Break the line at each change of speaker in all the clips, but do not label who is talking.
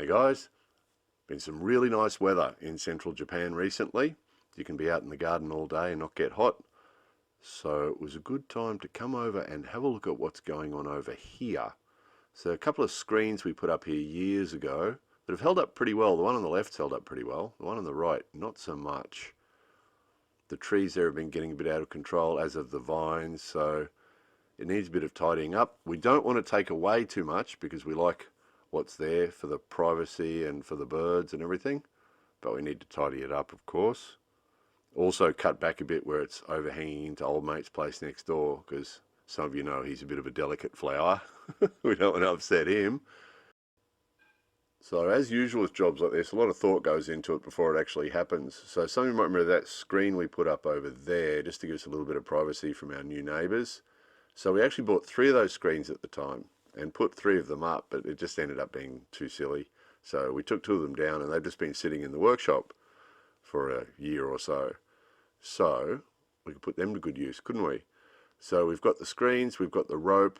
Hey guys, been some really nice weather in central Japan recently. You can be out in the garden all day and not get hot. So it was a good time to come over and have a look at what's going on over here. So a couple of screens we put up here years ago that have held up pretty well. The one on the left's held up pretty well. The one on the right, not so much. The trees there have been getting a bit out of control, as have the vines, so it needs a bit of tidying up. We don't want to take away too much because we like what's there for the privacy and for the birds and everything, but we need to tidy it up, of course. Also cut back a bit where it's overhanging into old mate's place next door, because some of you know he's a bit of a delicate flower. We don't want to upset him. So as usual with jobs like this, a lot of thought goes into it before it actually happens. So some of you might remember that screen we put up over there just to give us a little bit of privacy from our new neighbours. So we actually bought 3 of those screens at the time and put 3 of them up, but it just ended up being too silly. So we took 2 of them down and they've just been sitting in the workshop for a year or so. So we could put them to good use, couldn't we? So we've got the screens, we've got the rope,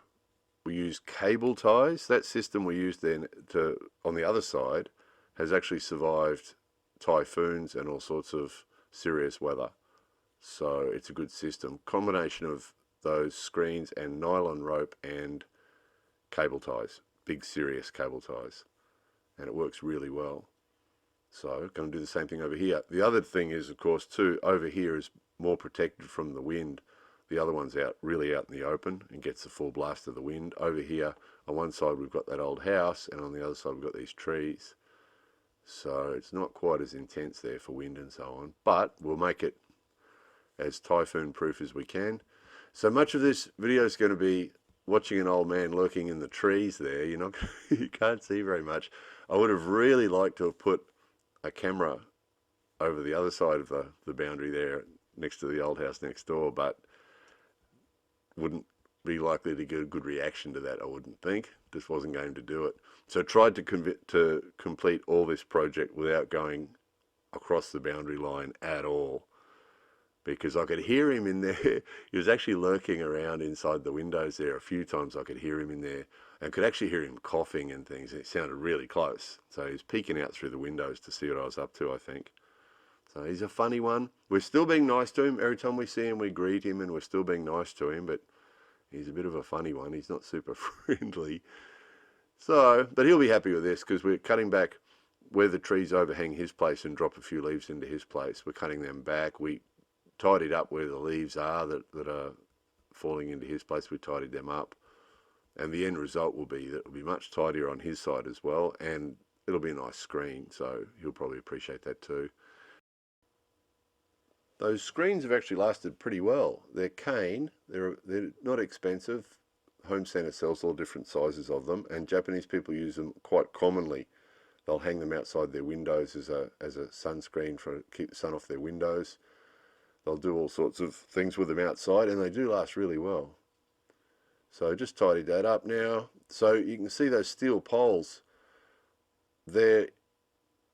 we use cable ties. That system we used then on the other side has actually survived typhoons and all sorts of serious weather. So it's a good system. Combination of those screens and nylon rope and cable ties, big serious cable ties, and it works really well. So going to do the same thing over here. The other thing is, of course, too, over here is more protected from the wind. The other one's really out in the open and gets the full blast of the wind. Over here on one side we've got that old house and on the other side we've got these trees. So it's not quite as intense there for wind and so on, but we'll make it as typhoon proof as we can. So much of this video is going to be watching an old man lurking in the trees there. You can't see very much. I would have really liked to have put a camera over the other side of the boundary there next to the old house next door, but wouldn't be likely to get a good reaction to that, I wouldn't think. Just wasn't going to do it. So I tried to complete all this project without going across the boundary line at all, because I could hear him in there. He was actually lurking around inside the windows there. A few times I could hear him in there and could actually hear him coughing and things. It sounded really close. So he was peeking out through the windows to see what I was up to, I think. So he's a funny one. We're still being nice to him. Every time we see him, we greet him and we're still being nice to him, but he's a bit of a funny one. He's not super friendly. So, but he'll be happy with this because we're cutting back where the trees overhang his place and drop a few leaves into his place. We're cutting them back. We tidied up where the leaves are that are falling into his place. We tidied them up. And the end result will be that it'll be much tidier on his side as well. And it'll be a nice screen. So he'll probably appreciate that too. Those screens have actually lasted pretty well. They're cane, they're not expensive. Home Centre sells all different sizes of them, and Japanese people use them quite commonly. They'll hang them outside their windows as a sunscreen to keep the sun off their windows. They'll do all sorts of things with them outside, and they do last really well. So just tidied that up now. So you can see those steel poles. They're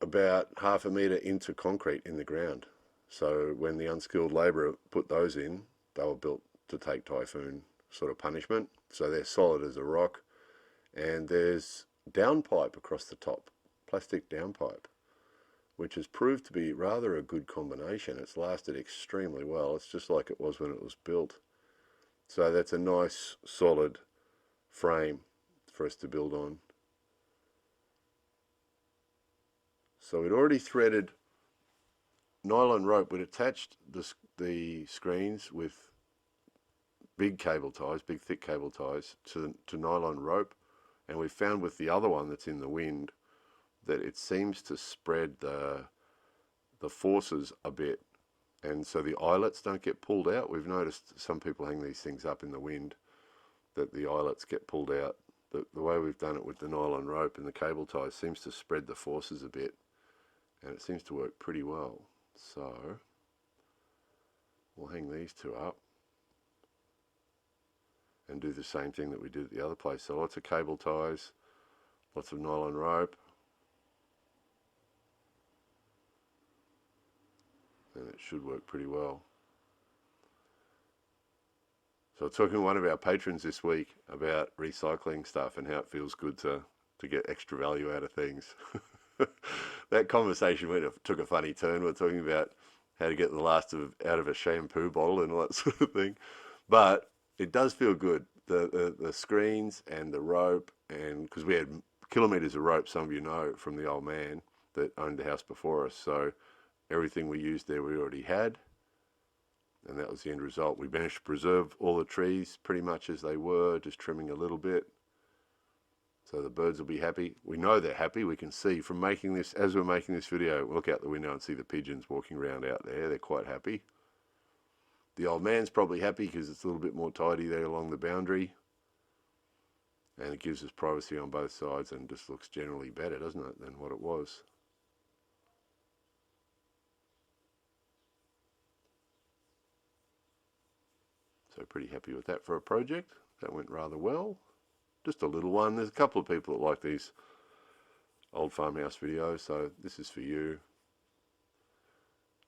about ½ a metre into concrete in the ground. So when the unskilled labourer put those in, they were built to take typhoon sort of punishment. So they're solid as a rock. And there's downpipe across the top, plastic downpipe, which has proved to be rather a good combination. It's lasted extremely well. It's just like it was when it was built. So that's a nice solid frame for us to build on. So we'd already threaded nylon rope. We'd attached the screens with big cable ties, big thick cable ties to nylon rope, and we found with the other one that's in the wind that it seems to spread the forces a bit, and so the eyelets don't get pulled out. We've noticed some people hang these things up in the wind that the eyelets get pulled out. The way we've done it with the nylon rope and the cable ties seems to spread the forces a bit, and it seems to work pretty well. So we'll hang these 2 up and do the same thing that we did at the other place. So lots of cable ties, lots of nylon rope, and it should work pretty well. So I was talking to one of our patrons this week about recycling stuff and how it feels good to to get extra value out of things. That conversation took a funny turn. We're talking about how to get the last out of a shampoo bottle and all that sort of thing. But it does feel good. The screens and the rope, and because we had kilometres of rope, some of you know, from the old man that owned the house before us. So everything we used there we already had. And that was the end result. We managed to preserve all the trees pretty much as they were, just trimming a little bit. So the birds will be happy. We know they're happy. We can see from making this, as we're making this video, look out the window and see the pigeons walking around out there. They're quite happy. The old man's probably happy because it's a little bit more tidy there along the boundary. And it gives us privacy on both sides and just looks generally better, doesn't it, than what it was. So pretty happy with that for a project. That went rather well. Just a little one. There's a couple of people that like these old farmhouse videos, so this is for you.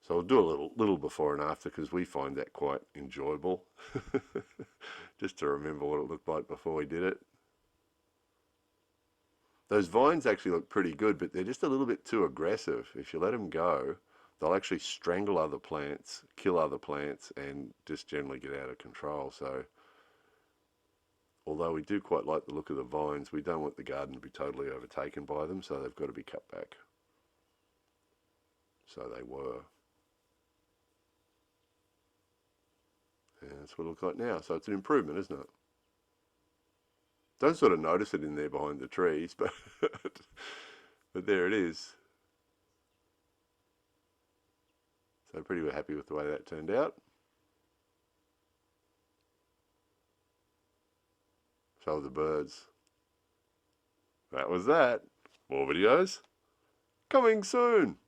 So I'll do a little before and after because we find that quite enjoyable. Just to remember what it looked like before we did it. Those vines actually look pretty good, but they're just a little bit too aggressive. If you let them go, they'll actually strangle other plants, kill other plants, and just generally get out of control. So although we do quite like the look of the vines, we don't want the garden to be totally overtaken by them, so they've got to be cut back. So they were. And that's what it looks like now. So it's an improvement, isn't it? Don't sort of notice it in there behind the trees, but there it is. So pretty happy with the way that turned out. So the birds. That was that. More videos coming soon.